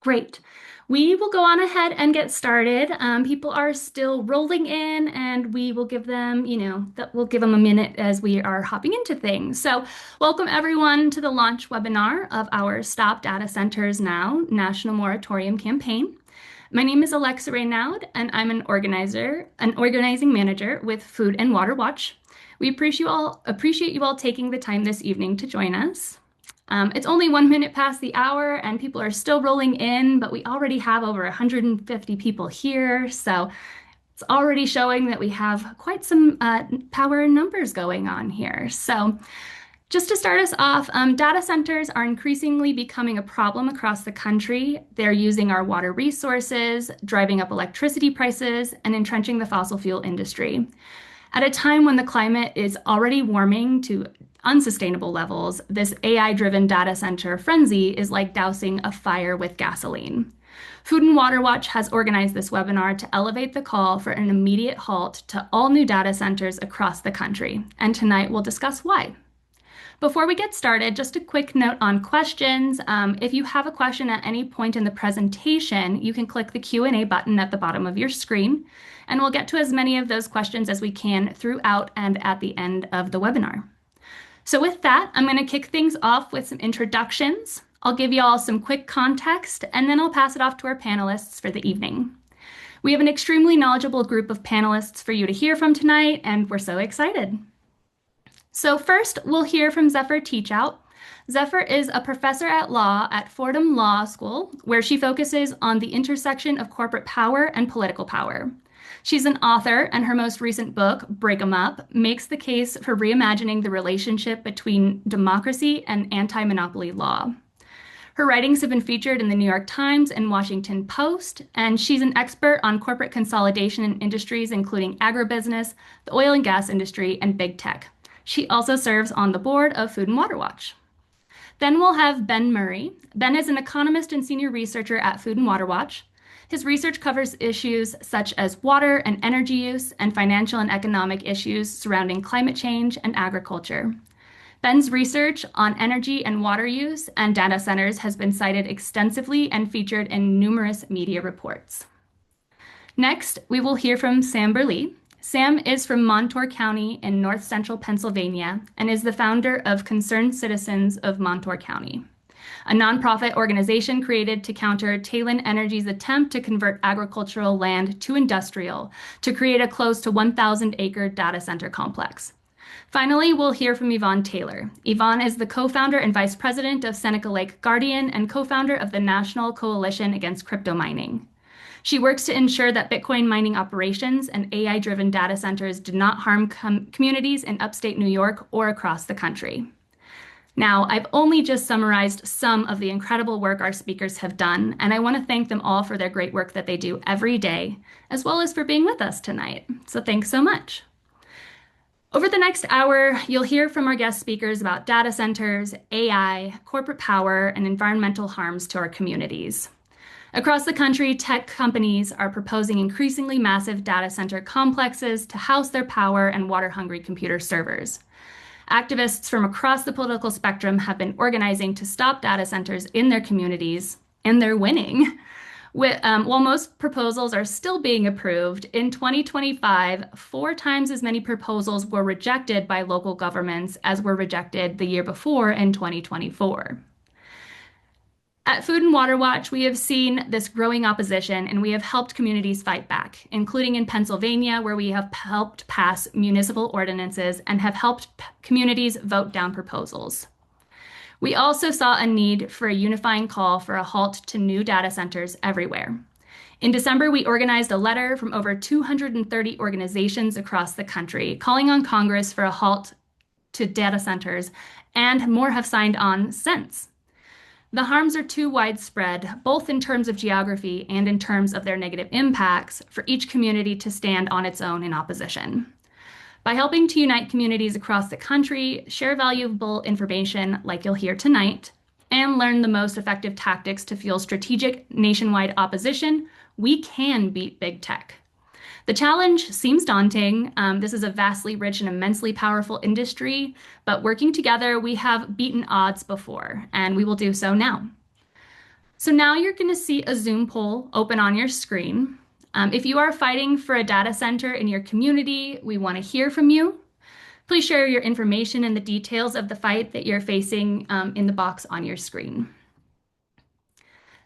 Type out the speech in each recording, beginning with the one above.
Great. We will go on ahead and get started. People are still rolling in, and we will give them, we'll give them a minute as we are hopping into things. So, welcome everyone to the launch webinar of our Stop Data Centers Now National Moratorium campaign. My name is Alexa Raynaud, and I'm an organizing manager with Food and Water Watch. We appreciate you all taking the time this evening to join us. It's only 1 minute past the hour and people are still rolling in, but we already have over 150 people here. So it's already showing that we have quite some power in numbers going on here. So just to start us off, data centers are increasingly becoming a problem across the country. They're using our water resources, driving up electricity prices, and entrenching the fossil fuel industry. At a time when the climate is already warming to unsustainable levels, this AI-driven data center frenzy is like dousing a fire with gasoline. Food and Water Watch has organized this webinar to elevate the call for an immediate halt to all new data centers across the country, and tonight we'll discuss why. Before we get started, just a quick note on questions. If you have a question at any point in the presentation, you can click the Q&A button at the bottom of your screen, and we'll get to as many of those questions as we can throughout and at the end of the webinar. So with that, I'm going to kick things off with some introductions. I'll give you all some quick context, and then I'll pass it off to our panelists for the evening. We have an extremely knowledgeable group of panelists for you to hear from tonight, and we're so excited. So first, we'll hear from Zephyr Teachout. Zephyr is a professor at law at Fordham Law School, where she focuses on the intersection of corporate power and political power. She's an author, and her most recent book, Break 'em Up, makes the case for reimagining the relationship between democracy and anti-monopoly law. Her writings have been featured in the New York Times and Washington Post, and she's an expert on corporate consolidation in industries including agribusiness, the oil and gas industry, and big tech. She also serves on the board of Food and Water Watch. Then we'll have Ben Murray. Ben is an economist and senior researcher at Food and Water Watch. His research covers issues such as water and energy use and financial and economic issues surrounding climate change and agriculture. Ben's research on energy and water use and data centers has been cited extensively and featured in numerous media reports. Next, we will hear from Sam Burley. Sam is from Montour County in north central Pennsylvania and is the founder of Concerned Citizens of Montour County, a nonprofit organization created to counter Talon Energy's attempt to convert agricultural land to industrial to create a close to 1,000-acre data center complex. Finally, we'll hear from Yvonne Taylor. Yvonne is the co-founder and vice president of Seneca Lake Guardian and co-founder of the National Coalition Against Crypto Mining. She works to ensure that Bitcoin mining operations and AI-driven data centers do not harm communities in upstate New York or across the country. Now, I've only just summarized some of the incredible work our speakers have done, and I want to thank them all for their great work that they do every day, as well as for being with us tonight. So thanks so much. Over the next hour, you'll hear from our guest speakers about data centers, AI, corporate power, and environmental harms to our communities. Across the country, tech companies are proposing increasingly massive data center complexes to house their power and water-hungry computer servers. Activists from across the political spectrum have been organizing to stop data centers in their communities, and they're winning. While most proposals are still being approved, in 2025, 4 times as many proposals were rejected by local governments as were rejected the year before in 2024. At Food and Water Watch, we have seen this growing opposition, and we have helped communities fight back, including in Pennsylvania, where we have helped pass municipal ordinances and have helped communities vote down proposals. We also saw a need for a unifying call for a halt to new data centers everywhere. In December, we organized a letter from over 230 organizations across the country, calling on Congress for a halt to data centers, and more have signed on since. The harms are too widespread, both in terms of geography and in terms of their negative impacts, for each community to stand on its own in opposition. By helping to unite communities across the country, share valuable information like you'll hear tonight, and learn the most effective tactics to fuel strategic nationwide opposition, we can beat big tech. The challenge seems daunting. This is a vastly rich and immensely powerful industry, but working together, we have beaten odds before, and we will do so now. So now you're going to see a Zoom poll open on your screen. If you are fighting for a data center in your community, we want to hear from you. Please share your information and the details of the fight that you're facing in the box on your screen.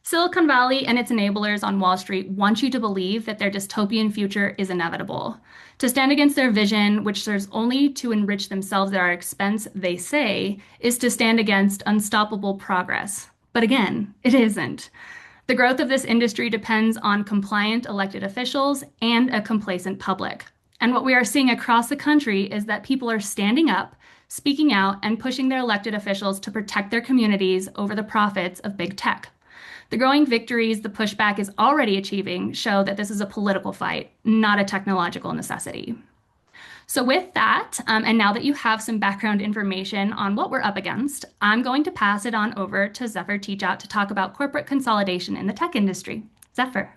Silicon Valley and its enablers on Wall Street want you to believe that their dystopian future is inevitable. To stand against their vision, which serves only to enrich themselves at our expense, they say, is to stand against unstoppable progress. But again, it isn't. The growth of this industry depends on compliant elected officials and a complacent public. And what we are seeing across the country is that people are standing up, speaking out, and pushing their elected officials to protect their communities over the profits of big tech. The growing victories the pushback is already achieving show that this is a political fight, not a technological necessity. So with that, and now that you have some background information on what we're up against, I'm going to pass it on over to Zephyr Teachout to talk about corporate consolidation in the tech industry. Zephyr.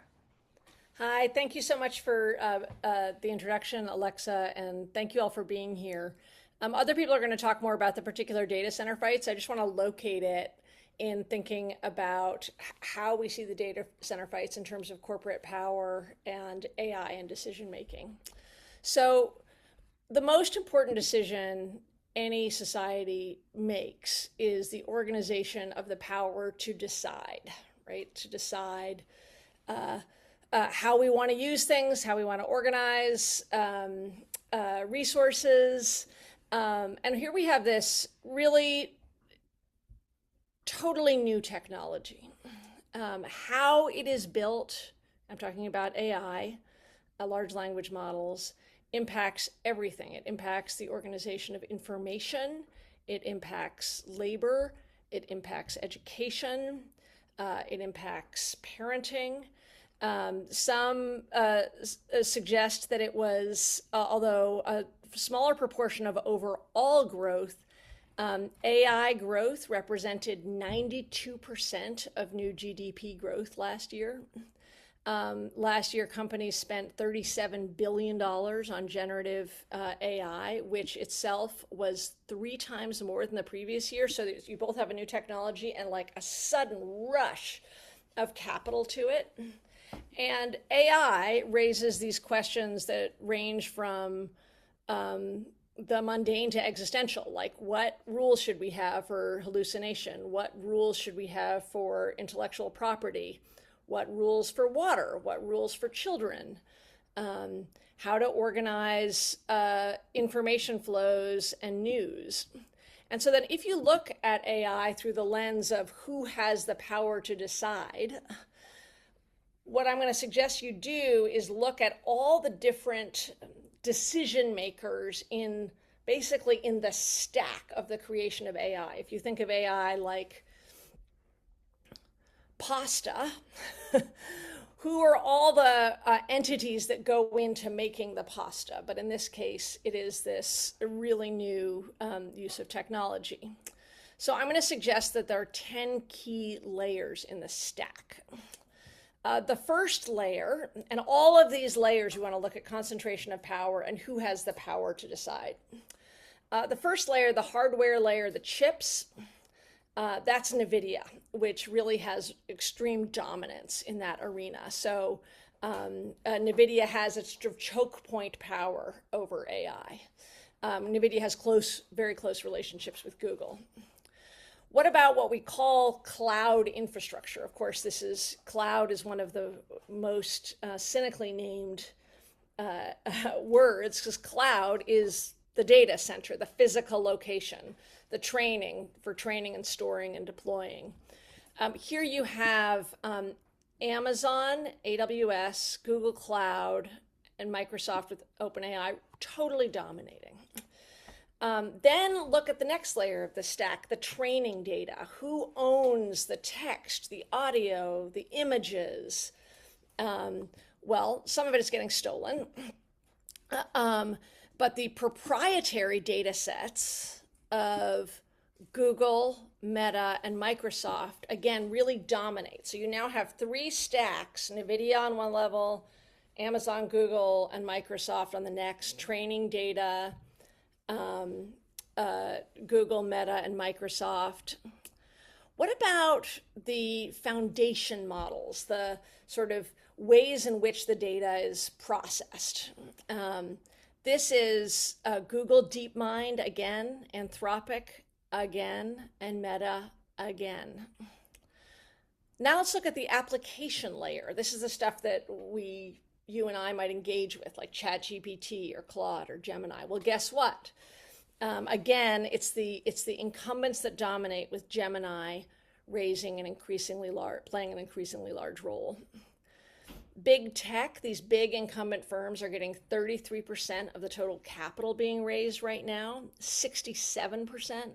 Hi, thank you so much for the introduction, Alexa, and thank you all for being here. Other people are going to talk more about the particular data center fights. I just want to locate it in thinking about how we see the data center fights in terms of corporate power and AI and decision making. So the most important decision any society makes is the organization of the power to decide, right? To decide how we want to use things, how we want to organize resources. And here we have this really totally new technology. How it is built, I'm talking about AI, large language models, impacts everything. It impacts the organization of information, it impacts labor, it impacts education, it impacts parenting. Some suggest that it was, although a smaller proportion of overall growth, AI growth represented 92% of new GDP growth last year. Last year, companies spent $37 billion on generative AI, which itself was 3 times more than the previous year. So you both have a new technology and like a sudden rush of capital to it. And AI raises these questions that range from the mundane to existential, like what rules should we have for hallucination? What rules should we have for intellectual property? What rules for water? What rules for children? How to organize information flows and news. And so then if you look at AI through the lens of who has the power to decide, what I'm going to suggest you do is look at all the different decision makers in basically in the stack of the creation of AI. If you think of AI like pasta, who are all the entities that go into making the pasta? But in this case, it is this really new use of technology. So I'm going to suggest that there are 10 key layers in the stack. The first layer, and all of these layers, you want to look at concentration of power and who has the power to decide. The first layer, the hardware layer, the chips, that's NVIDIA, which really has extreme dominance in that arena. So NVIDIA has its sort of choke point power over AI. NVIDIA has very close relationships with Google. What about what we call cloud infrastructure? Of course, cloud is one of the most cynically named words, because cloud is the data center, the physical location, the training and storing and deploying. Here you have Amazon, AWS, Google Cloud, and Microsoft with OpenAI totally dominating. Then look at the next layer of the stack, the training data. Who owns the text, the audio, the images? Well, some of it is getting stolen. But the proprietary data sets of Google, Meta, and Microsoft, again, really dominate. So you now have 3 stacks, NVIDIA on one level, Amazon, Google, and Microsoft on the next, training data, Google, Meta, and Microsoft. What about the foundation models, the sort of ways in which the data is processed? Um, this is Google DeepMind again, Anthropic again, and Meta again. Now let's look at the application layer. This is the stuff that you and I might engage with, like ChatGPT or Claude or Gemini. Well, guess what? Again, it's the incumbents that dominate, with Gemini playing an increasingly large role. Big tech, these big incumbent firms are getting 33% of the total capital being raised right now, 67%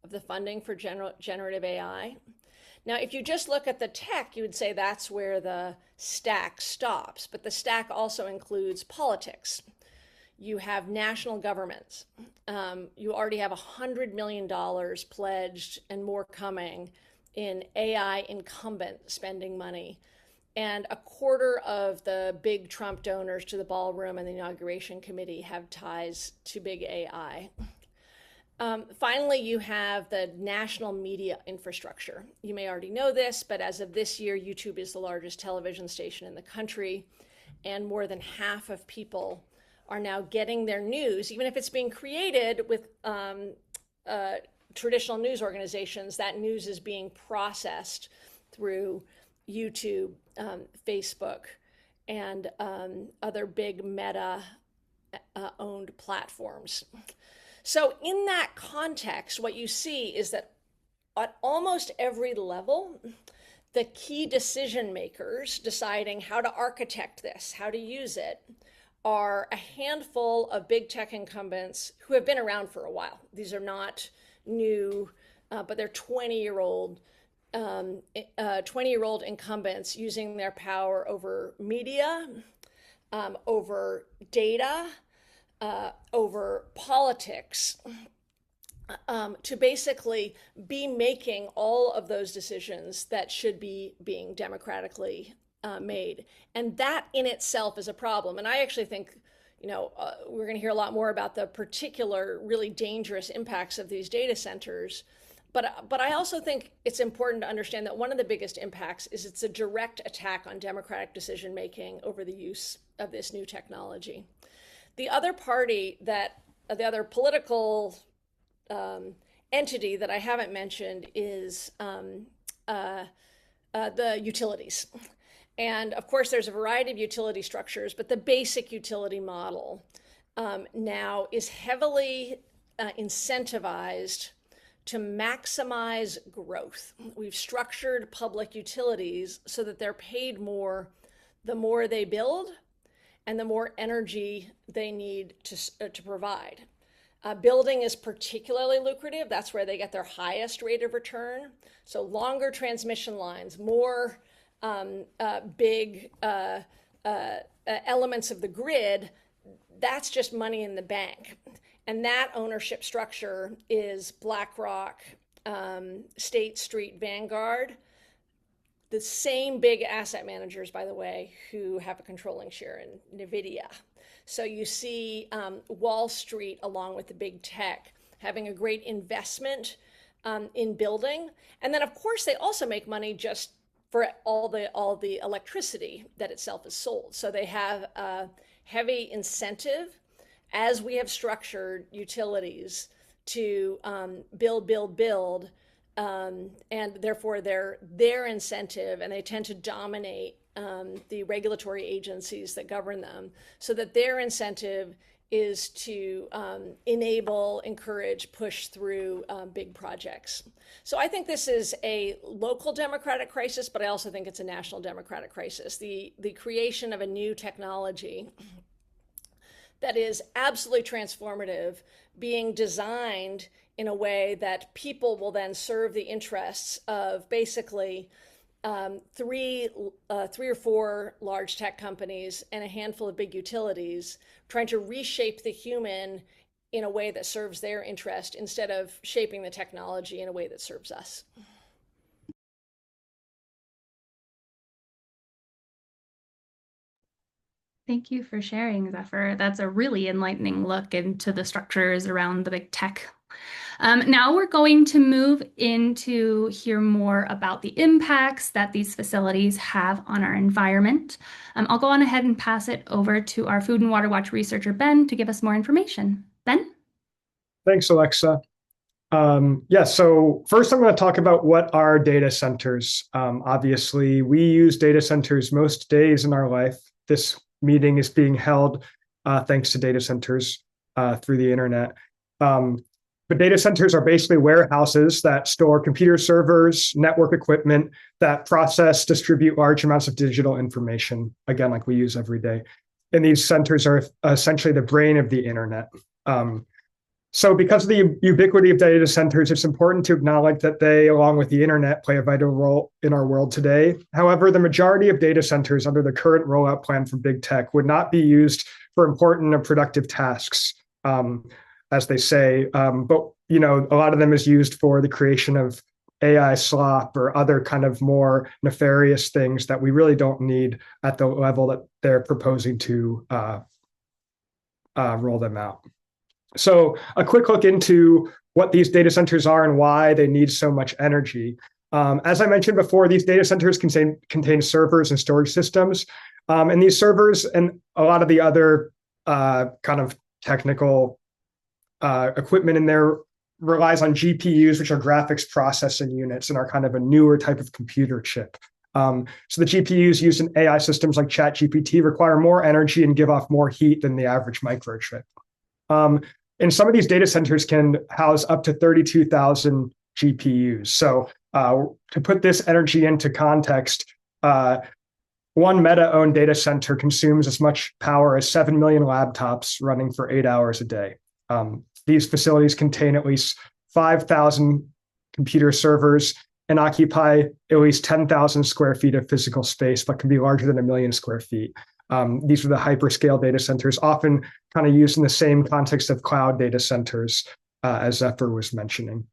of the funding for generative AI. Now, if you just look at the tech, you would say that's where the stack stops, but the stack also includes politics. You have national governments. You already have $100 million pledged and more coming in AI incumbent spending money. And a quarter of the big Trump donors to the ballroom and the inauguration committee have ties to big AI. Finally, you have the national media infrastructure. You may already know this, but as of this year, YouTube is the largest television station in the country, and more than half of people are now getting their news, even if it's being created with traditional news organizations. That news is being processed through YouTube, Facebook, and other big Meta owned platforms. So, in that context, what you see is that at almost every level, the key decision makers deciding how to architect this, how to use it, are a handful of big tech incumbents who have been around for a while. These are not new, but they're 20-year-old 20-year-old incumbents using their power over media, over data, over politics, to basically be making all of those decisions that should be being democratically made. And that in itself is a problem. And I actually think, we're going to hear a lot more about the particular really dangerous impacts of these data centers. But I also think it's important to understand that one of the biggest impacts is it's a direct attack on democratic decision making over the use of this new technology. The other political entity that I haven't mentioned is the utilities. And of course, there's a variety of utility structures, but the basic utility model now is heavily incentivized to maximize growth. We've structured public utilities so that they're paid more the more they build and the more energy they need to provide. Building is particularly lucrative. That's where they get their highest rate of return. So longer transmission lines, more big elements of the grid, that's just money in the bank. And that ownership structure is BlackRock, State Street, Vanguard, the same big asset managers, by the way, who have a controlling share in NVIDIA. So you see Wall Street, along with the big tech, having a great investment in building. And then, of course, they also make money just for all the electricity that itself is sold. So they have a heavy incentive, as we have structured utilities, to build, and therefore their incentive, and they tend to dominate the regulatory agencies that govern them, so that their incentive is to enable, encourage, push through big projects. So I think this is a local democratic crisis, but I also think it's a national democratic crisis. The creation of a new technology that is absolutely transformative, being designed in a way that people will then serve the interests of basically three or four large tech companies and a handful of big utilities, trying to reshape the human in a way that serves their interest instead of shaping the technology in a way that serves us. Thank you for sharing, Zephyr. That's a really enlightening look into the structures around the big tech. Now we're going to move into hear more about the impacts that these facilities have on our environment. I'll go on ahead and pass it over to our Food and Water Watch researcher, Ben, to give us more information. Ben? Thanks, Alexa. So first I'm going to talk about what are data centers. Obviously, we use data centers most days in our life. This meeting is being held thanks to data centers through the internet. But data centers are basically warehouses that store computer servers, network equipment that process, distribute large amounts of digital information, again, like we use every day. And these centers are essentially the brain of the internet. So because of the ubiquity of data centers, it's important to acknowledge that they, along with the internet, play a vital role in our world today. However, the majority of data centers under the current rollout plan for big tech would not be used for important or productive tasks, as they say. But a lot of them is used for the creation of AI slop or other kind of more nefarious things that we really don't need at the level that they're proposing to roll them out. So a quick look into what these data centers are and why they need so much energy. As I mentioned before, these data centers contain servers and storage systems. And these servers and a lot of the other kind of technical equipment in there relies on GPUs, which are graphics processing units and are kind of a newer type of computer chip. So the GPUs used in AI systems like ChatGPT require more energy and give off more heat than the average microchip. And some of these data centers can house up to 32,000 GPUs. So to put this energy into context, one Meta-owned data center consumes as much power as 7 million laptops running for 8 hours a day. These facilities contain at least 5,000 computer servers and occupy at least 10,000 square feet of physical space, but can be larger than 1 million square feet. These are the hyperscale data centers, often kind of used in the same context of cloud data centers, as Zephyr was mentioning.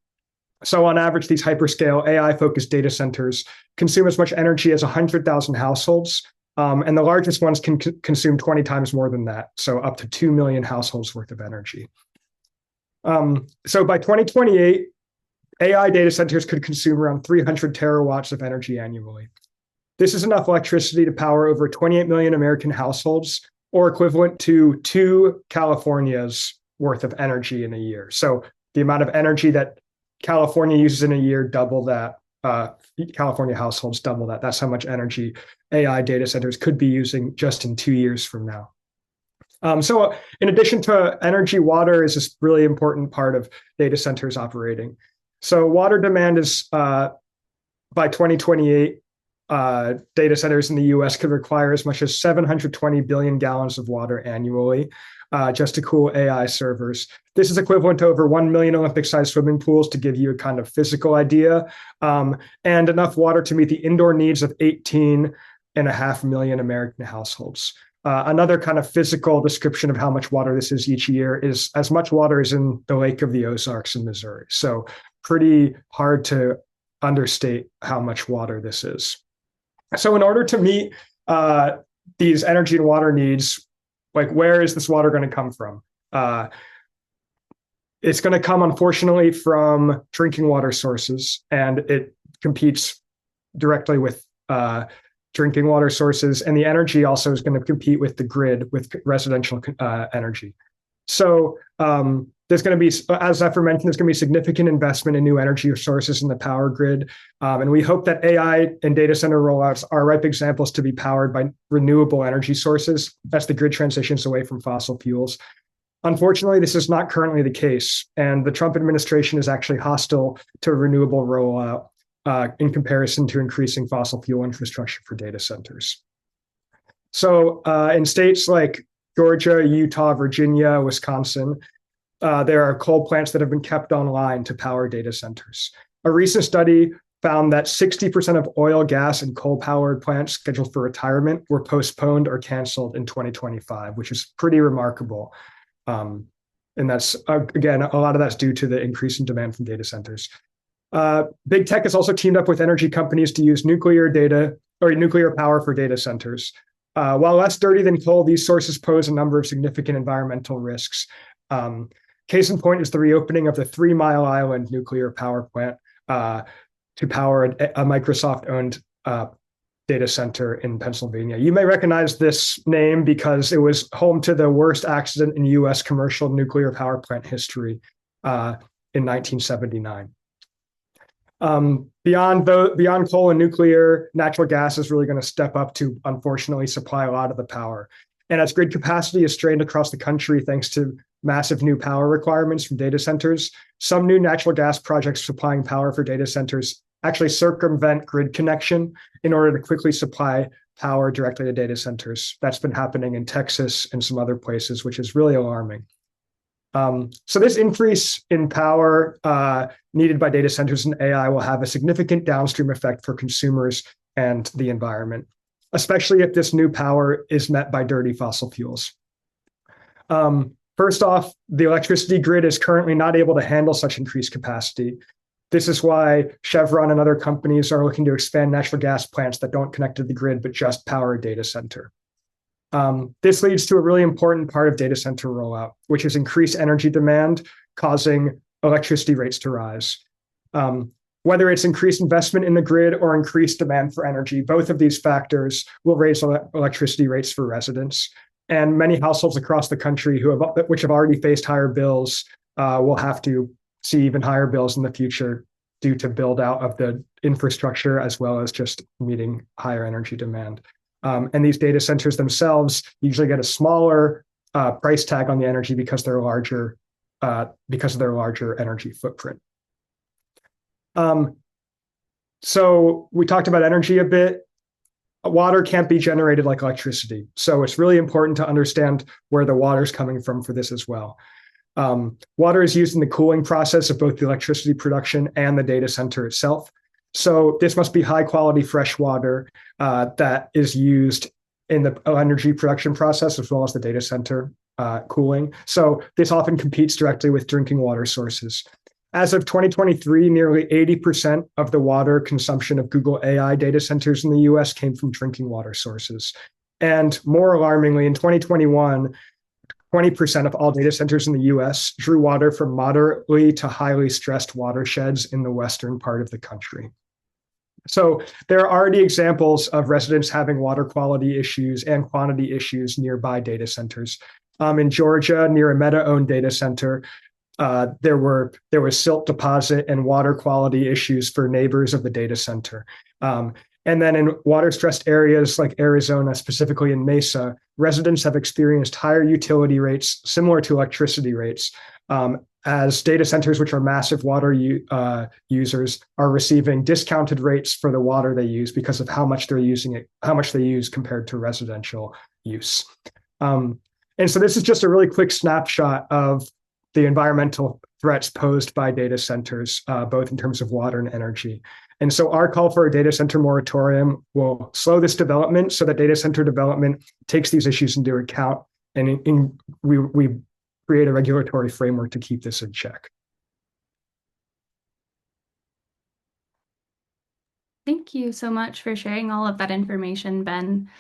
So on average, these hyperscale AI-focused data centers consume as much energy as 100,000 households, and the largest ones can consume 20 times more than that, so up to 2 million households worth of energy. So by 2028, AI data centers could consume around 300 terawatts of energy annually. This is enough electricity to power over 28 million American households, or equivalent to 2 Californias worth of energy in a year. So the amount of energy that California uses in a year, double that. California households double that. That's how much energy AI data centers could be using just in 2 years from now. So in addition to energy, water is a really important part of data centers operating. So water demand is, by 2028, data centers in the US could require as much as 720 billion gallons of water annually just to cool AI servers. This is equivalent to over 1 million Olympic-sized swimming pools, to give you a kind of physical idea, and enough water to meet the indoor needs of 18.5 million American households. Another kind of physical description of how much water this is each year is as much water as in the Lake of the Ozarks in Missouri. So pretty hard to understate how much water this is. So in order to meet these energy and water needs, like where is this water going to come from? It's going to come, unfortunately, from drinking water sources, and it competes directly with drinking water sources. And the energy also is going to compete with the grid, with residential energy. So there's going to be, as Zephyr mentioned, there's going to be significant investment in new energy sources in the power grid. And we hope that AI and data center rollouts are ripe examples to be powered by renewable energy sources as the grid transitions away from fossil fuels. Unfortunately, this is not currently the case. And the Trump administration is actually hostile to renewable rollout in comparison to increasing fossil fuel infrastructure for data centers. So in states like Georgia, Utah, Virginia, Wisconsin, there are coal plants that have been kept online to power data centers. A recent study found that 60% of oil, gas, and coal-powered plants scheduled for retirement were postponed or canceled in 2025, which is pretty remarkable. And that's, again, a lot of that's due to the increase in demand from data centers. Big tech has also teamed up with energy companies to use nuclear power for data centers. While less dirty than coal, these sources pose a number of significant environmental risks. Case in point is the reopening of the 3 Mile Island nuclear power plant to power a Microsoft owned data center in Pennsylvania. You may recognize this name because it was home to the worst accident in US commercial nuclear power plant history in 1979. Beyond coal and nuclear, natural gas is really going to step up to unfortunately supply a lot of the power. And as grid capacity is strained across the country thanks to massive new power requirements from data centers, some new natural gas projects supplying power for data centers actually circumvent grid connection in order to quickly supply power directly to data centers. That's been happening in Texas and some other places, which is really alarming. So this increase in power needed by data centers and AI will have a significant downstream effect for consumers and the environment, especially if this new power is met by dirty fossil fuels. First off, the electricity grid is currently not able to handle such increased capacity. This is why Chevron and other companies are looking to expand natural gas plants that don't connect to the grid, but just power a data center. This leads to a really important part of data center rollout, which is increased energy demand, causing electricity rates to rise. Whether it's increased investment in the grid or increased demand for energy, both of these factors will raise electricity rates for residents. And many households across the country which have already faced higher bills will have to see even higher bills in the future due to build out of the infrastructure as well as just meeting higher energy demand. And these data centers themselves usually get a smaller price tag on the energy because they're larger, because of their larger energy footprint. So we talked about energy a bit. Water can't be generated like electricity. So it's really important to understand where the water is coming from for this as well. Water is used in the cooling process of both the electricity production and the data center itself. So this must be high quality fresh water that is used in the energy production process as well as the data center cooling. So this often competes directly with drinking water sources. As of 2023, nearly 80% of the water consumption of Google AI data centers in the US came from drinking water sources. And more alarmingly, in 2021, 20% of all data centers in the US drew water from moderately to highly stressed watersheds in the western part of the country. So there are already examples of residents having water quality issues and quantity issues nearby data centers. In Georgia, near a Meta-owned data center, there was silt deposit and water quality issues for neighbors of the data center. And then in water-stressed areas like Arizona, specifically in Mesa, residents have experienced higher utility rates similar to electricity rates as data centers, which are massive water users, are receiving discounted rates for the water they use because of how much they're using it, how much they use compared to residential use. And so this is just a really quick snapshot of the environmental threats posed by data centers, both in terms of water and energy. And so our call for a data center moratorium will slow this development so that data center development takes these issues into account, and we create a regulatory framework to keep this in check. Thank you so much for sharing all of that information, Ben.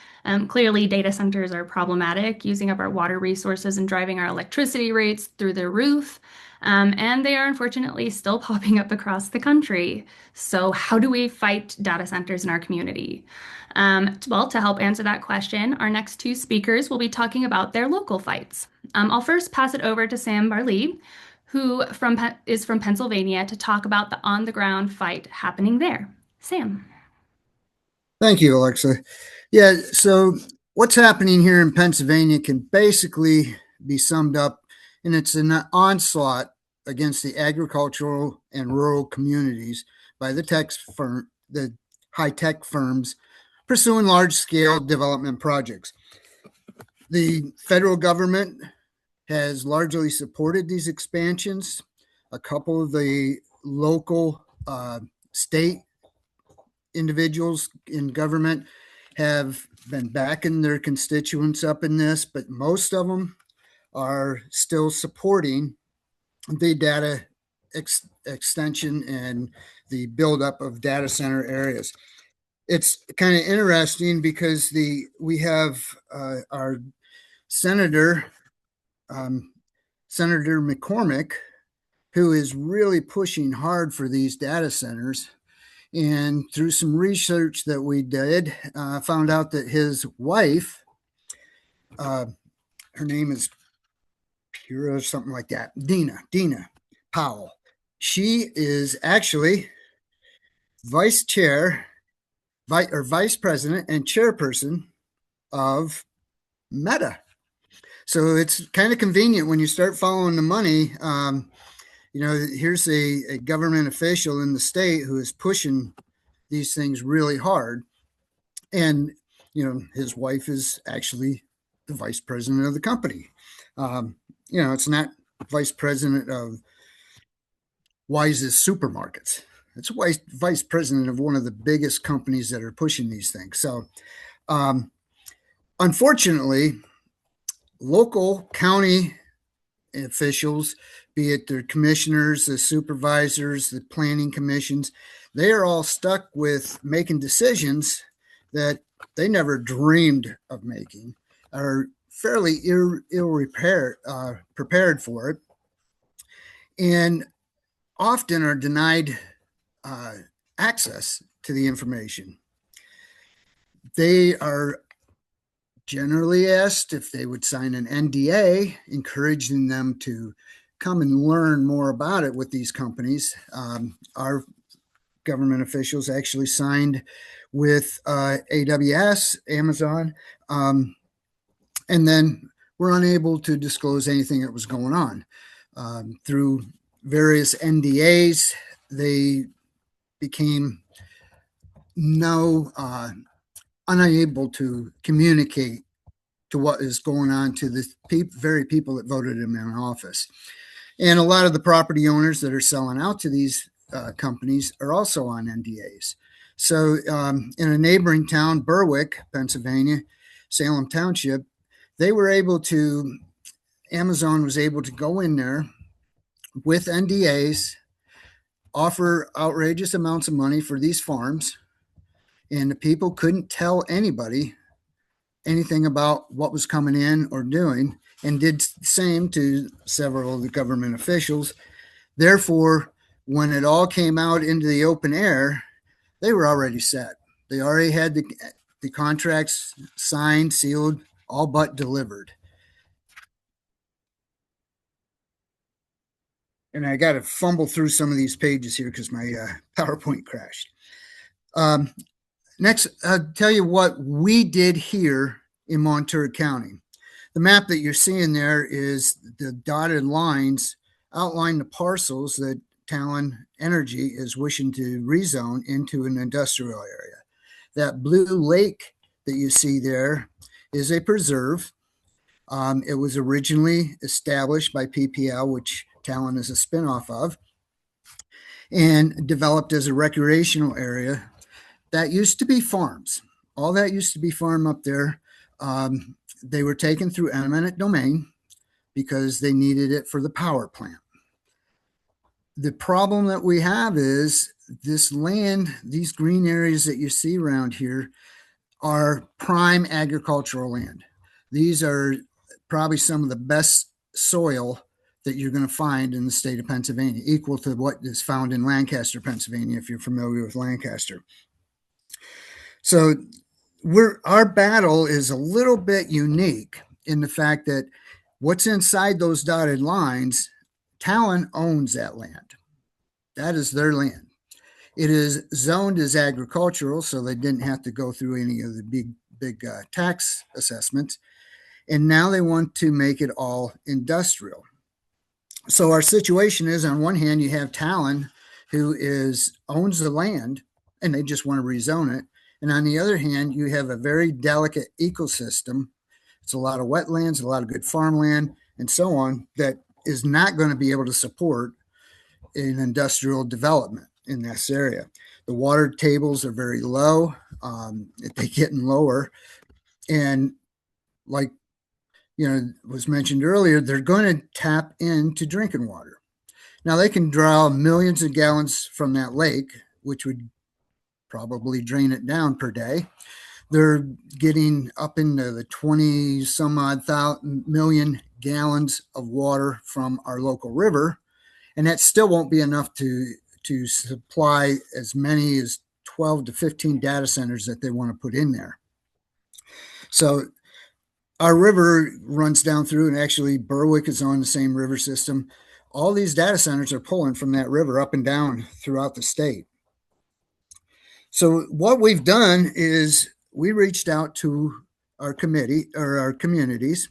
Clearly, data centers are problematic, using up our water resources and driving our electricity rates through the roof. And they are unfortunately still popping up across the country. So, how do we fight data centers in our community? Well, to help answer that question, our next two speakers will be talking about their local fights. I'll first pass it over to Sam Barley, who is from Pennsylvania, to talk about the on-the-ground fight happening there. Sam. Thank you, Alexa. Yeah, so what's happening here in Pennsylvania can basically be summed up, and it's an onslaught against the agricultural and rural communities by the high-tech firms pursuing large-scale development projects. The federal government has largely supported these expansions. A couple of the local state individuals in government have been backing their constituents up in this, but most of them are still supporting the data extension and the buildup of data center areas. It's kind of interesting because we have our senator Senator McCormick, who is really pushing hard for these data centers. And through some research that we did, found out that his wife, her name is Pura or something like that, Dina Powell. She is actually vice chair, or vice president and chairperson of Meta. So it's kind of convenient when you start following the money. Here's a government official in the state who is pushing these things really hard. And, his wife is actually the vice president of the company. It's not vice president of Wise's supermarkets. It's vice president of one of the biggest companies that are pushing these things. So, unfortunately, local county officials, be it their commissioners, the supervisors, the planning commissions, they are all stuck with making decisions that they never dreamed of making, are fairly prepared for it, and often are denied access to the information. They are generally asked if they would sign an NDA, encouraging them to come and learn more about it with these companies. Our government officials actually signed with AWS, Amazon, and then were unable to disclose anything that was going on. Through various NDAs, they became unable to communicate to what is going on to the very people that voted him in office. And a lot of the property owners that are selling out to these companies are also on NDAs. So in a neighboring town, Berwick, Pennsylvania, Salem Township, Amazon was able to go in there with NDAs, offer outrageous amounts of money for these farms, and the people couldn't tell anybody anything about what was coming in or doing, and did the same to several of the government officials. Therefore, when it all came out into the open air, they were already set. They already had the contracts signed, sealed, all but delivered. And I got to fumble through some of these pages here because my PowerPoint crashed. Next, I'll tell you what we did here in Montour County. The map that you're seeing there is the dotted lines outline the parcels that Talon Energy is wishing to rezone into an industrial area. That blue lake that you see there is a preserve. It was originally established by PPL, which Talon is a spinoff of, and developed as a recreational area. That used to be farms. All that used to be farm up there. They were taken through eminent domain because they needed it for the power plant. The problem that we have is this land, these green areas that you see around here are prime agricultural land. These are probably some of the best soil that you're going to find in the state of Pennsylvania, equal to what is found in Lancaster, Pennsylvania, if you're familiar with Lancaster. So our battle is a little bit unique in the fact that what's inside those dotted lines, Talon owns that land. That is their land. It is zoned as agricultural, so they didn't have to go through any of the big tax assessments. And now they want to make it all industrial. So our situation is, on one hand, you have Talon, who owns the land, and they just want to rezone it. And on the other hand, you have a very delicate ecosystem. It's a lot of wetlands, a lot of good farmland, and so on, that is not going to be able to support an industrial development in this area. The water tables are very low. They're getting lower. And like was mentioned earlier, they're going to tap into drinking water. Now, they can draw millions of gallons from that lake, which would probably drain it down per day. They're getting up into the 20 some odd million gallons of water from our local river, and that still won't be enough to supply as many as 12 to 15 data centers that they want to put in there. So our river runs down through, and actually Berwick is on the same river system. All these data centers are pulling from that river up and down throughout the state. So what we've done is we reached out to our committee or our communities.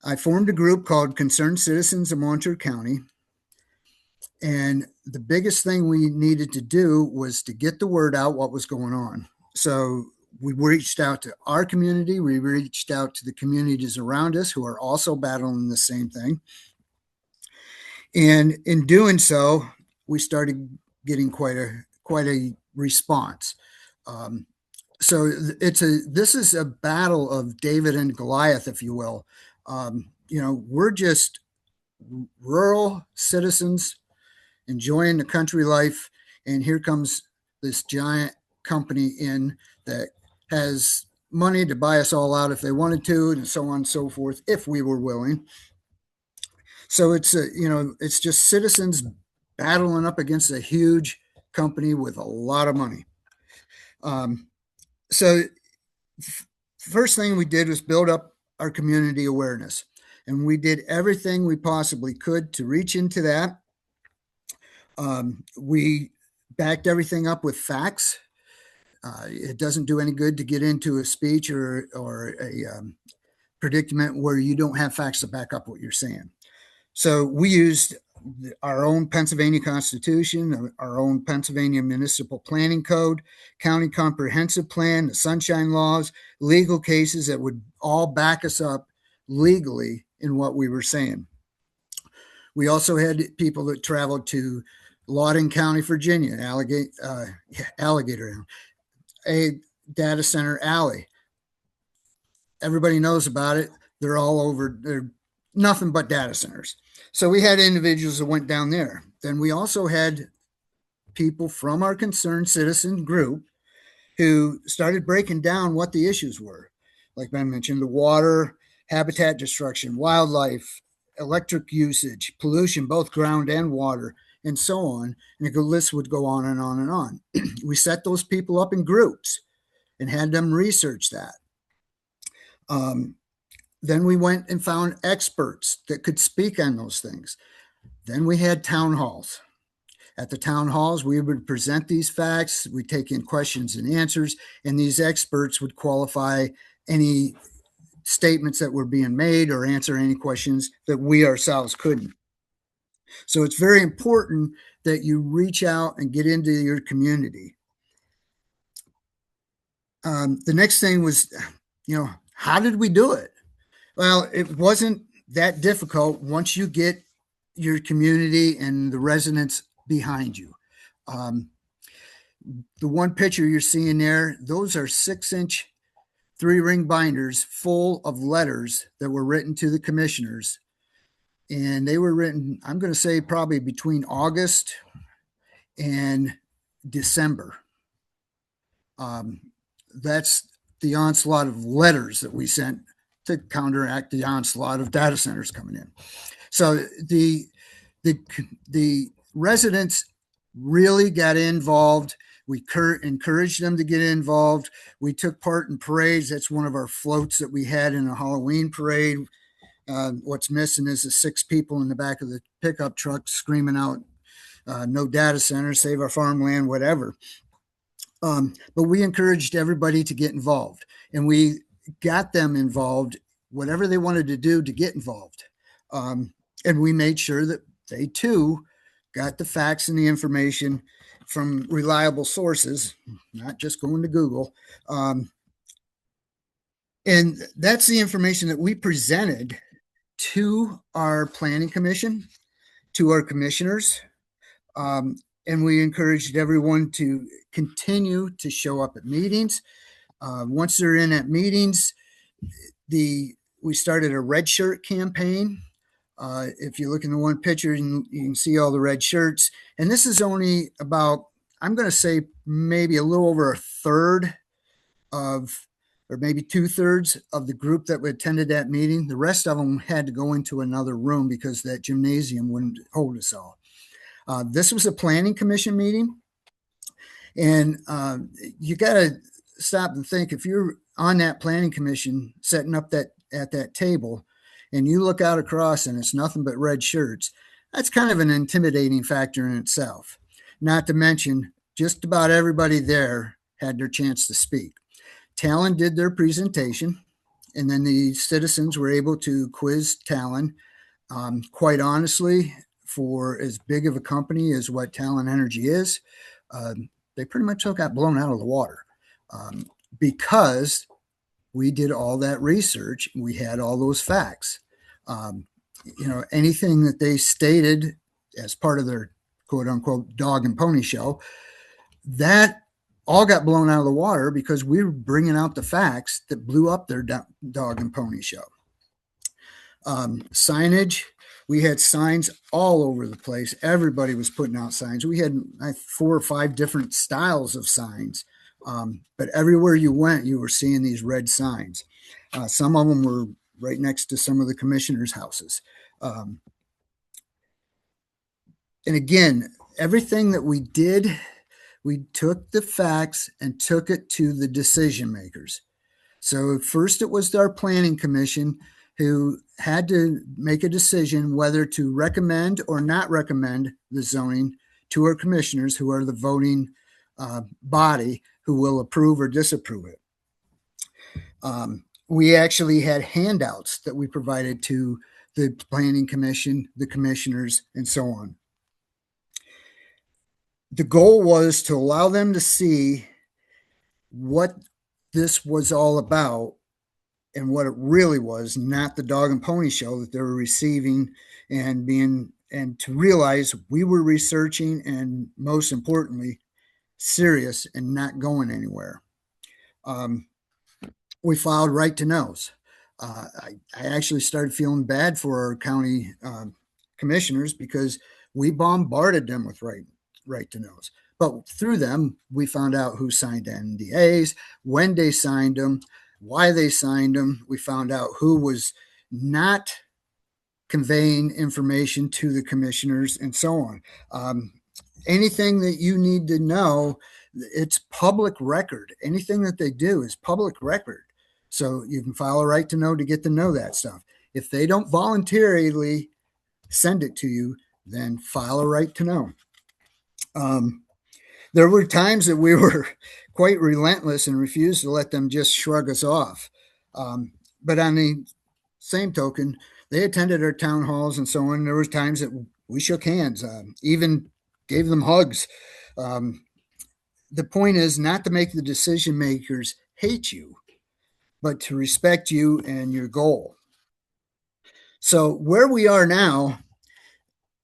I formed a group called Concerned Citizens of Montour County. And the biggest thing we needed to do was to get the word out what was going on. So we reached out to our community. We reached out to the communities around us who are also battling the same thing. And in doing so, we started getting quite a response. So this is a battle of David and Goliath, if you will. We're just rural citizens enjoying the country life, and here comes this giant company in that has money to buy us all out if they wanted to, and so on and so forth, if we were willing. So it's just citizens battling up against a huge company with a lot of money. So first thing we did was build up our community awareness, and we did everything we possibly could to reach into that. We backed everything up with facts. It doesn't do any good to get into a speech or a predicament where you don't have facts to back up what you're saying. So we used our own Pennsylvania Constitution, our own Pennsylvania Municipal Planning Code, County Comprehensive Plan, the Sunshine Laws, legal cases that would all back us up legally in what we were saying. We also had people that traveled to Loudoun County, Virginia, Alligator, a data center alley. Everybody knows about it. They're all over. They're nothing but data centers. So we had individuals that went down there. Then we also had people from our concerned citizen group who started breaking down what the issues were. Like I mentioned, the water, habitat destruction, wildlife, electric usage, pollution, both ground and water, and so on. And the list would go on and on and on. We set those people up in groups and had them research that. Then we went and found experts that could speak on those things. Then we had town halls. At the town halls, we would present these facts, we'd take in questions and answers, and these experts would qualify any statements that were being made or answer any questions that we ourselves couldn't. So it's very important that you reach out and get into your community. The next thing was, how did we do it? Well, it wasn't that difficult once you get your community and the residents behind you. The one picture you're seeing there, those are 6-inch 3-ring binders full of letters that were written to the commissioners. And they were written, I'm going to say probably between August and December. That's the onslaught of letters that we sent to counteract the onslaught of data centers coming in. So the residents really got involved. We encouraged them to get involved. We took part in parades. That's one of our floats that we had in a Halloween parade. What's missing is the 6 people in the back of the pickup truck screaming out, no data centers, save our farmland, whatever. But we encouraged everybody to get involved, and we got them involved, whatever they wanted to do to get involved. And we made sure that they too got the facts and the information from reliable sources, not just going to Google. And that's the information that we presented to our planning commission, to our commissioners. And we encouraged everyone to continue to show up at meetings. Once they're in at meetings, we started a red shirt campaign. If you look in the one picture, you can see all the red shirts. And this is only about, I'm going to say maybe a little over a third of or maybe 2/3 of the group that attended that meeting. The rest of them had to go into another room because that gymnasium wouldn't hold us all. This was a planning commission meeting. And you got to stop and think, if you're on that planning commission setting up that at that table and you look out across and it's nothing but red shirts, that's kind of an intimidating factor in itself. Not to mention, just about everybody there had their chance to speak. Talon did their presentation, and then the citizens were able to quiz Talon. Quite honestly, for as big of a company as what Talon Energy is, they pretty much got blown out of the water because we did all that research. We had all those facts. Anything that they stated as part of their quote unquote dog and pony show, that all got blown out of the water because we were bringing out the facts that blew up their dog and pony show. Signage, we had signs all over the place. Everybody was putting out signs. We had 4 or 5 different styles of signs, but everywhere you went, you were seeing these red signs. Some of them were right next to some of the commissioners' houses. And again, everything that we did, we took the facts and took it to the decision makers. So first it was our planning commission who had to make a decision whether to recommend or not recommend the zoning to our commissioners, who are the voting body who will approve or disapprove it. We actually had handouts that we provided to the planning commission, the commissioners, and so on. The goal was to allow them to see what this was all about and what it really was, not the dog and pony show that they were receiving, and to realize we were researching and, most importantly, serious and not going anywhere. We filed right to knows. I actually started feeling bad for our county commissioners because we bombarded them with right to knows. But through them, we found out who signed NDAs, when they signed them, why they signed them. We found out who was not conveying information to the commissioners, and so on. Anything that you need to know, it's public record. Anything that they do is public record. So you can file a right to know to get to know that stuff. If they don't voluntarily send it to you, then file a right to know. There were times that we were quite relentless and refused to let them just shrug us off. But on the same token, they attended our town halls and so on. There was times that we shook hands, even gave them hugs. The point is not to make the decision makers hate you, but to respect you and your goal. So where we are now,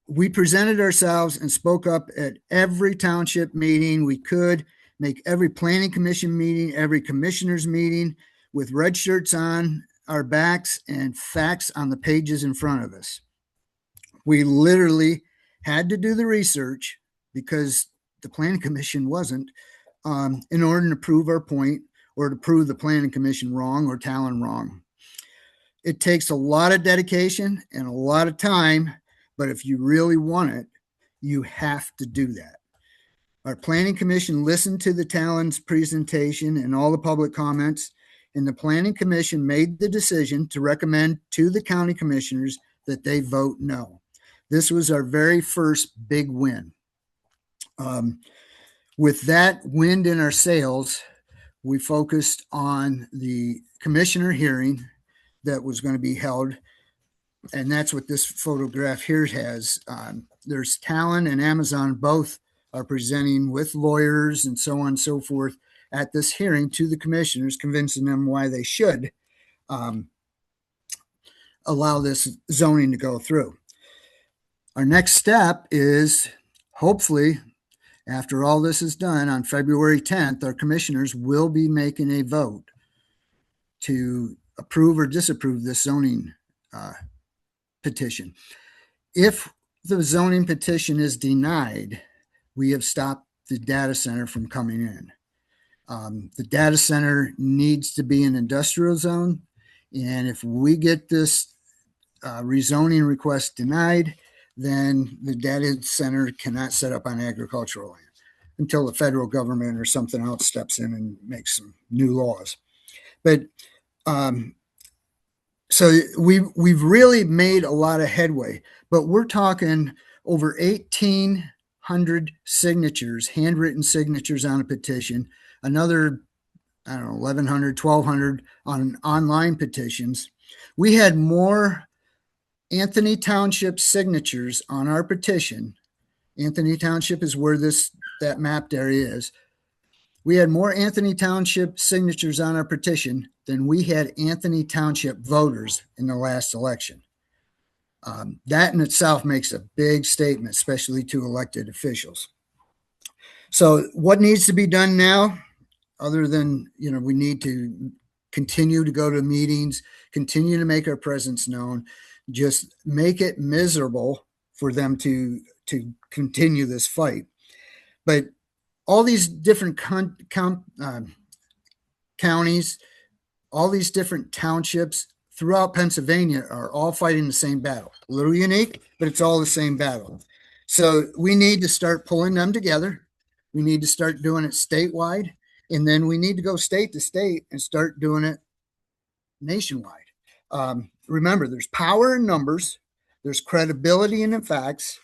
we presented ourselves and spoke up at every township meeting we could, make every planning commission meeting, every commissioners meeting, with red shirts on our backs and facts on the pages in front of us. We literally had to do the research because the planning commission wasn't, in order to prove our point or to prove the planning commission wrong or Talon wrong. It takes a lot of dedication and a lot of time, but if you really want it, you have to do that. Our planning commission listened to the Talon's presentation and all the public comments, and the planning commission made the decision to recommend to the county commissioners that they vote no. This was our very first big win. With that wind in our sails, we focused on the commissioner hearing that was going to be held. And that's what this photograph here has. There's Talon and Amazon both are presenting with lawyers and so on and so forth at this hearing to the commissioners, convincing them why they should allow this zoning to go through. Our next step is, hopefully, after all this is done on February 10th, our commissioners will be making a vote to approve or disapprove this zoning petition. If the zoning petition is denied, we have stopped the data center from coming in. The data center needs to be an industrial zone. And if we get this rezoning request denied, then the data center cannot set up on agricultural land until the federal government or something else steps in and makes some new laws. But so we've really made a lot of headway, but we're talking over 1,800 signatures, handwritten signatures on a petition, another, I don't know, 1,100, 1,200 on online petitions. We had more Anthony Township signatures on our petition. Anthony Township is where that mapped area is. We had more Anthony Township signatures on our petition than we had Anthony Township voters in the last election. That in itself makes a big statement, especially to elected officials. So what needs to be done now, other than, we need to continue to go to meetings, continue to make our presence known, just make it miserable for them to continue this fight. But all these different counties, all these different townships throughout Pennsylvania are all fighting the same battle. A little unique, but it's all the same battle. So we need to start pulling them together. We need to start doing it statewide, and then we need to go state to state and start doing it nationwide. Remember, there's power in numbers, there's credibility in the facts,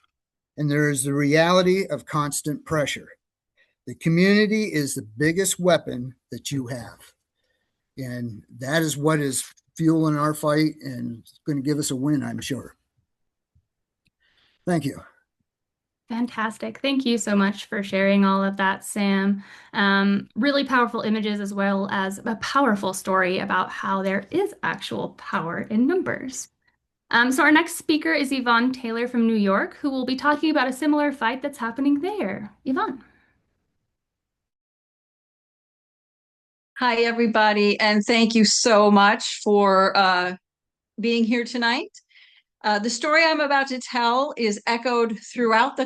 and there is the reality of constant pressure. The community is the biggest weapon that you have. And that is what is fueling our fight and it's going to give us a win, I'm sure. Thank you. Fantastic. Thank you so much for sharing all of that, Sam. Really powerful images as well as a powerful story about how there is actual power in numbers. So our next speaker is Yvonne Taylor from New York, who will be talking about a similar fight that's happening there. Yvonne. Hi, everybody, and thank you so much for being here tonight. The story I'm about to tell is echoed throughout the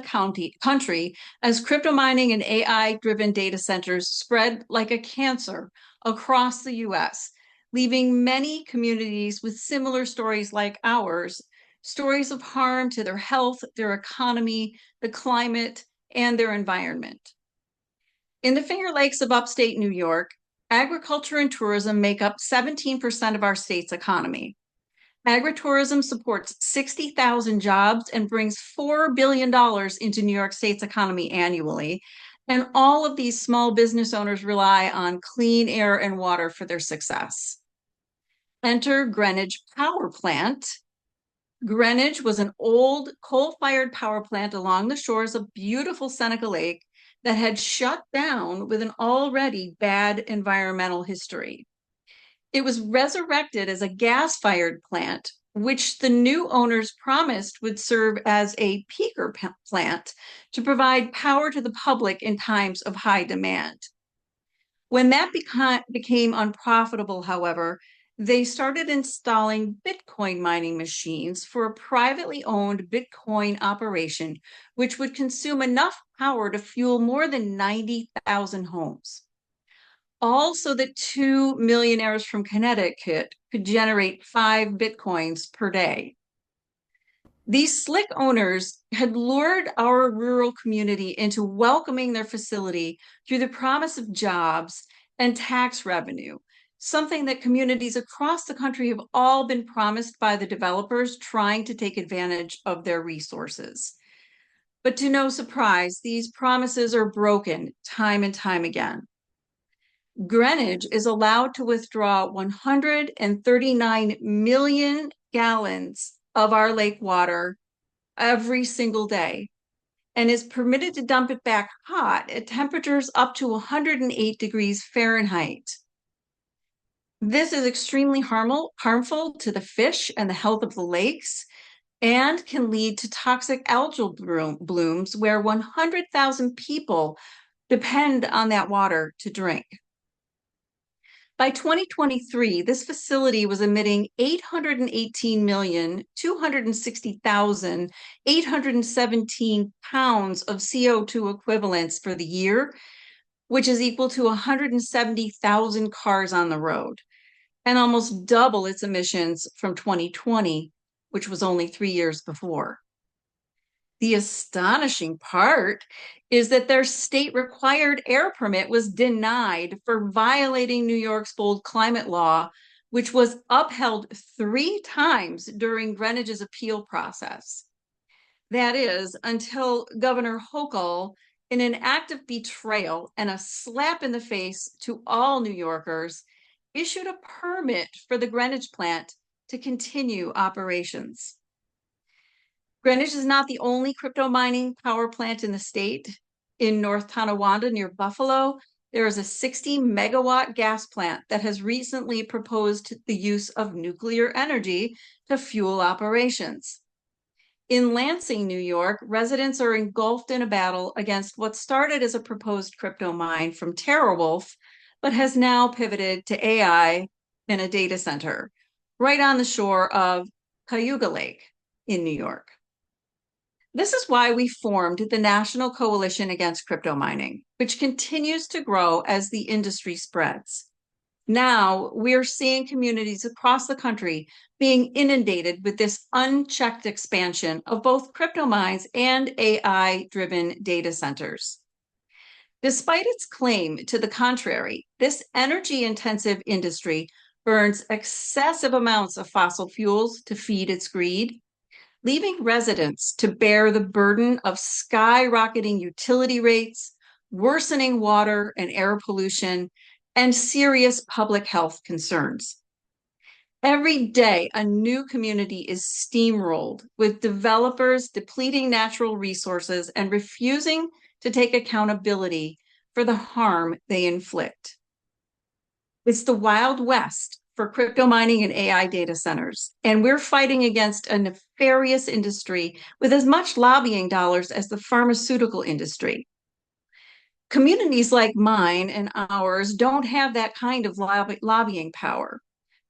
country as crypto mining and AI-driven data centers spread like a cancer across the US, leaving many communities with similar stories like ours, stories of harm to their health, their economy, the climate, and their environment. In the Finger Lakes of upstate New York, agriculture and tourism make up 17% of our state's economy. Agritourism supports 60,000 jobs and brings $4 billion into New York State's economy annually. And all of these small business owners rely on clean air and water for their success. Enter Greenwich Power Plant. Greenwich was an old coal-fired power plant along the shores of beautiful Seneca Lake that had shut down with an already bad environmental history. It was resurrected as a gas-fired plant, which the new owners promised would serve as a peaker plant to provide power to the public in times of high demand. When that became unprofitable, however, they started installing Bitcoin mining machines for a privately owned Bitcoin operation, which would consume enough power to fuel more than 90,000 homes. All so that two millionaires from Connecticut could generate 5 Bitcoins per day. These slick owners had lured our rural community into welcoming their facility through the promise of jobs and tax revenue, something that communities across the country have all been promised by the developers trying to take advantage of their resources. But to no surprise, these promises are broken time and time again. Greenwich is allowed to withdraw 139 million gallons of our lake water every single day and is permitted to dump it back hot at temperatures up to 108 degrees Fahrenheit. This is extremely harmful to the fish and the health of the lakes and can lead to toxic algal blooms where 100,000 people depend on that water to drink. By 2023, this facility was emitting 818,260,817 pounds of CO2 equivalents for the year, which is equal to 170,000 cars on the road, and almost double its emissions from 2020, which was only 3 years before. The astonishing part is that their state required air permit was denied for violating New York's bold climate law, which was upheld 3 times during Greenwich's appeal process. That is, until Governor Hochul, in an act of betrayal and a slap in the face to all New Yorkers, issued a permit for the Greenwich plant to continue operations. Greenwich is not the only crypto mining power plant in the state. In North Tonawanda near Buffalo, there is a 60 megawatt gas plant that has recently proposed the use of nuclear energy to fuel operations. In Lansing, New York, residents are engulfed in a battle against what started as a proposed crypto mine from TerraWolf, but has now pivoted to AI and a data center right on the shore of Cayuga Lake in New York. This is why we formed the National Coalition Against Crypto Mining, which continues to grow as the industry spreads. Now we're seeing communities across the country being inundated with this unchecked expansion of both crypto mines and AI-driven data centers. Despite its claim to the contrary, this energy-intensive industry burns excessive amounts of fossil fuels to feed its greed, leaving residents to bear the burden of skyrocketing utility rates, worsening water and air pollution, and serious public health concerns. Every day, a new community is steamrolled with developers depleting natural resources and refusing to take accountability for the harm they inflict. It's the Wild West for crypto mining and AI data centers, and we're fighting against a nefarious industry with as much lobbying dollars as the pharmaceutical industry. Communities like mine and ours don't have that kind of lobbying power,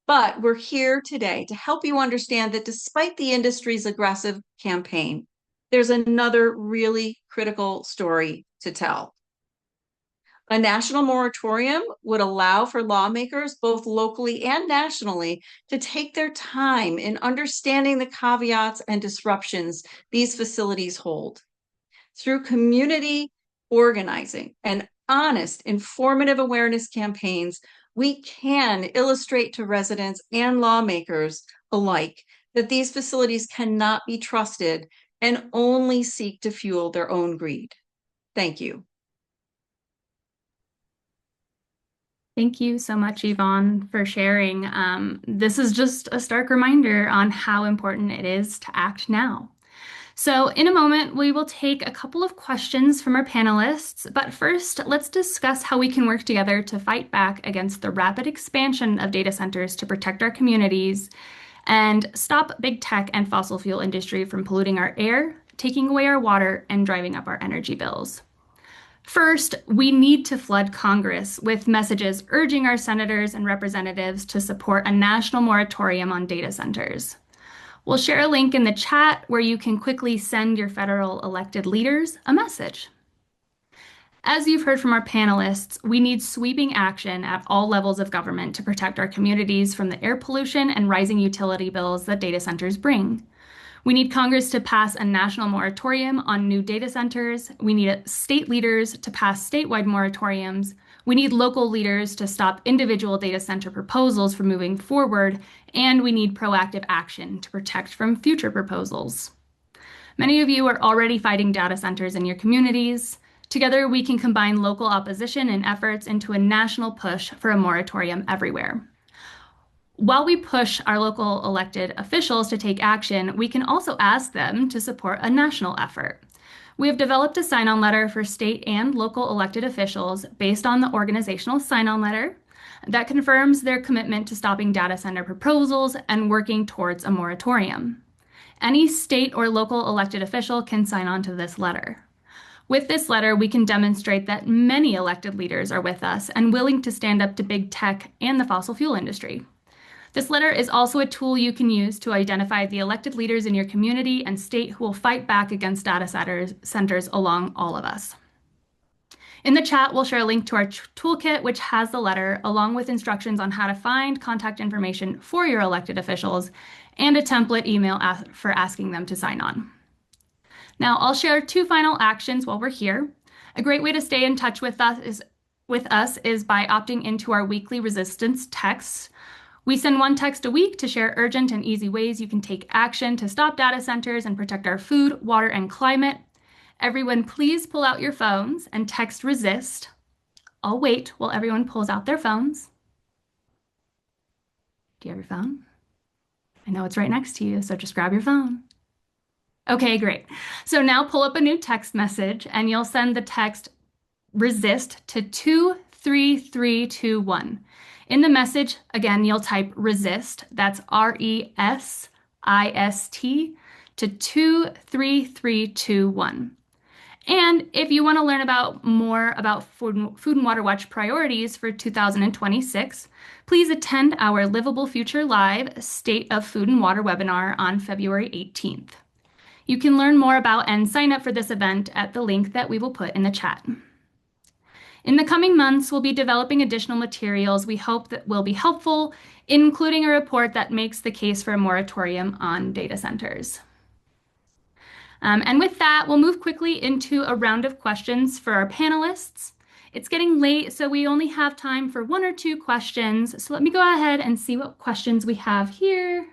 but we're here today to help you understand that despite the industry's aggressive campaign, there's another really critical story to tell. A national moratorium would allow for lawmakers, both locally and nationally, to take their time in understanding the caveats and disruptions these facilities hold. Through community organizing and honest, informative awareness campaigns, we can illustrate to residents and lawmakers alike that these facilities cannot be trusted and only seek to fuel their own greed. Thank you. Thank you so much, Yvonne, for sharing. This is just a stark reminder on how important it is to act now. So in a moment, we will take a couple of questions from our panelists, but first, let's discuss how we can work together to fight back against the rapid expansion of data centers to protect our communities and stop big tech and fossil fuel industry from polluting our air, taking away our water, and driving up our energy bills. First, we need to flood Congress with messages urging our senators and representatives to support a national moratorium on data centers. We'll share a link in the chat where you can quickly send your federal elected leaders a message. As you've heard from our panelists, we need sweeping action at all levels of government to protect our communities from the air pollution and rising utility bills that data centers bring. We need Congress to pass a national moratorium on new data centers. We need state leaders to pass statewide moratoriums. We need local leaders to stop individual data center proposals from moving forward, and we need proactive action to protect from future proposals. Many of you are already fighting data centers in your communities. Together, we can combine local opposition and efforts into a national push for a moratorium everywhere. While we push our local elected officials to take action, we can also ask them to support a national effort. We have developed a sign-on letter for state and local elected officials based on the organizational sign-on letter that confirms their commitment to stopping data center proposals and working towards a moratorium. Any state or local elected official can sign on to this letter. With this letter, we can demonstrate that many elected leaders are with us and willing to stand up to big tech and the fossil fuel industry. This letter is also a tool you can use to identify the elected leaders in your community and state who will fight back against data centers along all of us. In the chat, we'll share a link to our toolkit, which has the letter, along with instructions on how to find contact information for your elected officials and a template email for asking them to sign on. Now, I'll share 2 final actions while we're here. A great way to stay in touch with us is by opting into our weekly resistance texts. We send 1 text a week to share urgent and easy ways you can take action to stop data centers and protect our food, water, and climate. Everyone, please pull out your phones and text resist. I'll wait while everyone pulls out their phones. Do you have your phone? I know it's right next to you, so just grab your phone. Okay, great. So now pull up a new text message and you'll send the text resist to 23321. In the message, again, you'll type resist, that's RESIST, to 23321. And if you want to learn more about Food and Water Watch priorities for 2026, please attend our Livable Future Live State of Food and Water webinar on February 18th. You can learn more about and sign up for this event at the link that we will put in the chat. In the coming months, we'll be developing additional materials we hope that will be helpful, including a report that makes the case for a moratorium on data centers. And with that, we'll move quickly into a round of questions for our panelists. It's getting late, so we only have time for 1 or 2 questions. So let me go ahead and see what questions we have here.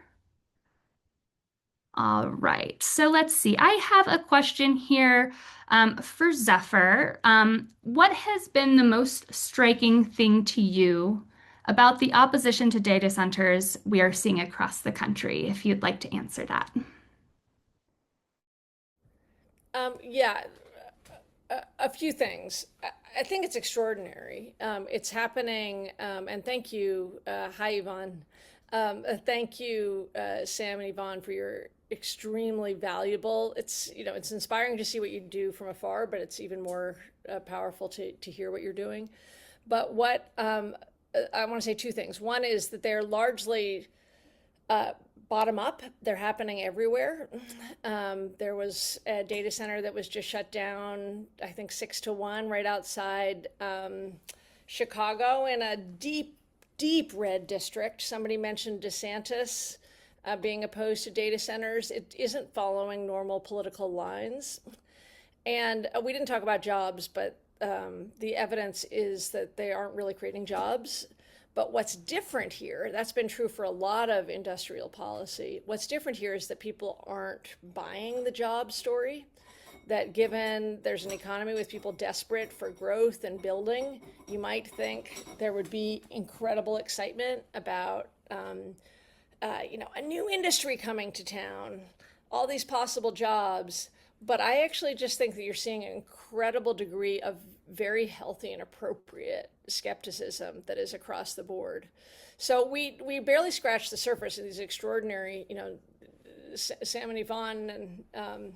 All right, so let's see. I have a question here for Zephyr. What has been the most striking thing to you about the opposition to data centers we are seeing across the country, if you'd like to answer that? Yeah, a few things. I think it's extraordinary. It's happening, and thank you. Hi, Yvonne. Thank you, Sam and Yvonne, for your extremely valuable. It's inspiring to see what you do from afar, but it's even more powerful to hear what you're doing. But what I want to say 2 things. One is that they're largely bottom up. They're happening everywhere. There was a data center that was just shut down, I think 6-1, right outside Chicago in a deep red district. Somebody mentioned DeSantis being opposed to data centers. It isn't following normal political lines. And we didn't talk about jobs, but the evidence is that they aren't really creating jobs. But what's different here, that's been true for a lot of industrial policy. What's different here is that people aren't buying the job story, that given there's an economy with people desperate for growth and building, you might think there would be incredible excitement about a new industry coming to town, all these possible jobs. But I actually just think that you're seeing an incredible degree of very healthy and appropriate skepticism that is across the board. So we barely scratched the surface of these extraordinary, Sam and Yvonne and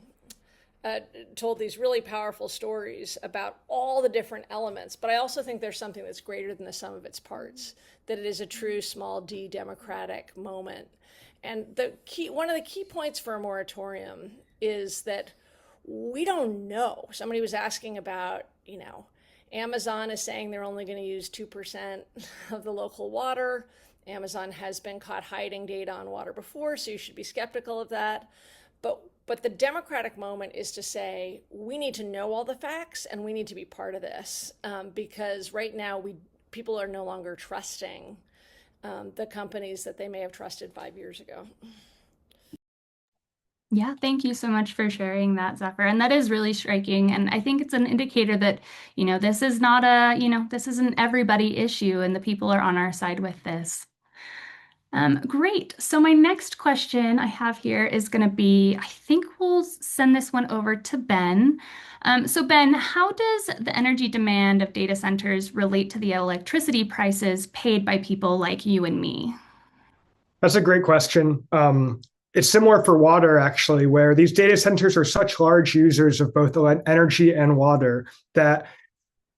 told these really powerful stories about all the different elements. But I also think there's something that's greater than the sum of its parts, that it is a true small d democratic moment. And one of the key points for a moratorium is that we don't know. Somebody was asking about, Amazon is saying they're only going to use 2% of the local water. Amazon has been caught hiding data on water before, so you should be skeptical of that. But the democratic moment is to say, we need to know all the facts and we need to be part of this, because right now people are no longer trusting the companies that they may have trusted 5 years ago. Yeah, thank you so much for sharing that, Zephyr. And that is really striking. And I think it's an indicator that, this is not this is an everybody issue and the people are on our side with this. Great. So my next question I have here is going to be, I think we'll send this one over to Ben. So Ben, how does the energy demand of data centers relate to the electricity prices paid by people like you and me? That's a great question. It's similar for water, actually, where these data centers are such large users of both energy and water that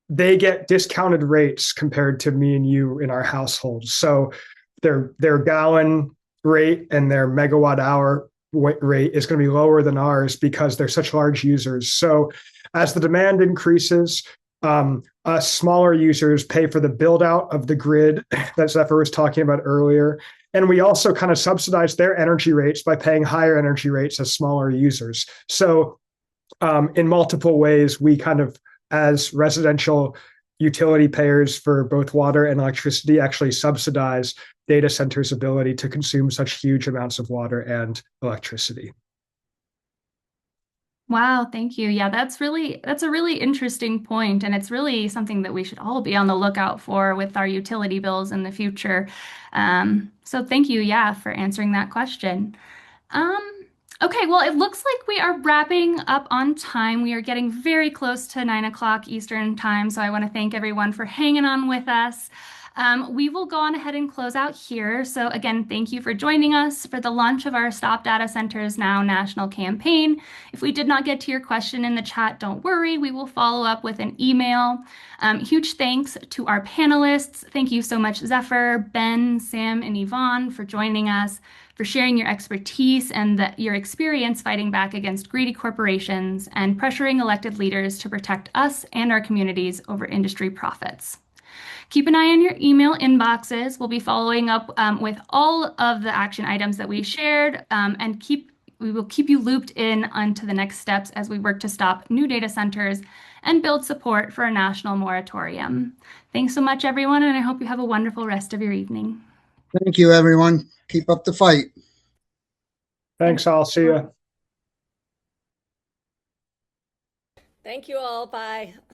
they get discounted rates compared to me and you in our households. So their gallon rate and their megawatt hour rate is going to be lower than ours because they're such large users. So as the demand increases, Smaller users pay for the build out of the grid that Zephyr was talking about earlier. And we also kind of subsidize their energy rates by paying higher energy rates as smaller users. So in multiple ways, we kind of, as residential utility payers for both water and electricity, actually subsidize data centers' ability to consume such huge amounts of water and electricity. Wow, thank you. Yeah, that's a really interesting point, and it's really something that we should all be on the lookout for with our utility bills in the future. So thank you, yeah, for answering that question. Um, okay, well, it looks like we are wrapping up on time. We are getting very close to 9 o'clock Eastern time, so I want to thank everyone for hanging on with us. We will go on ahead and close out here. So again, thank you for joining us for the launch of our Stop Data Centers Now national campaign. If we did not get to your question in the chat, don't worry. We will follow up with an email. Huge thanks to our panelists. Thank you so much, Zephyr, Ben, Sam, and Yvonne for joining us, for sharing your expertise and your experience fighting back against greedy corporations and pressuring elected leaders to protect us and our communities over industry profits. Keep an eye on your email inboxes. We'll be following up with all of the action items that we shared, and we will keep you looped in onto the next steps as we work to stop new data centers and build support for a national moratorium. Thanks so much, everyone, and I hope you have a wonderful rest of your evening. Thank you, everyone. Keep up the fight. Thanks, I'll see you. Thank you all. Bye.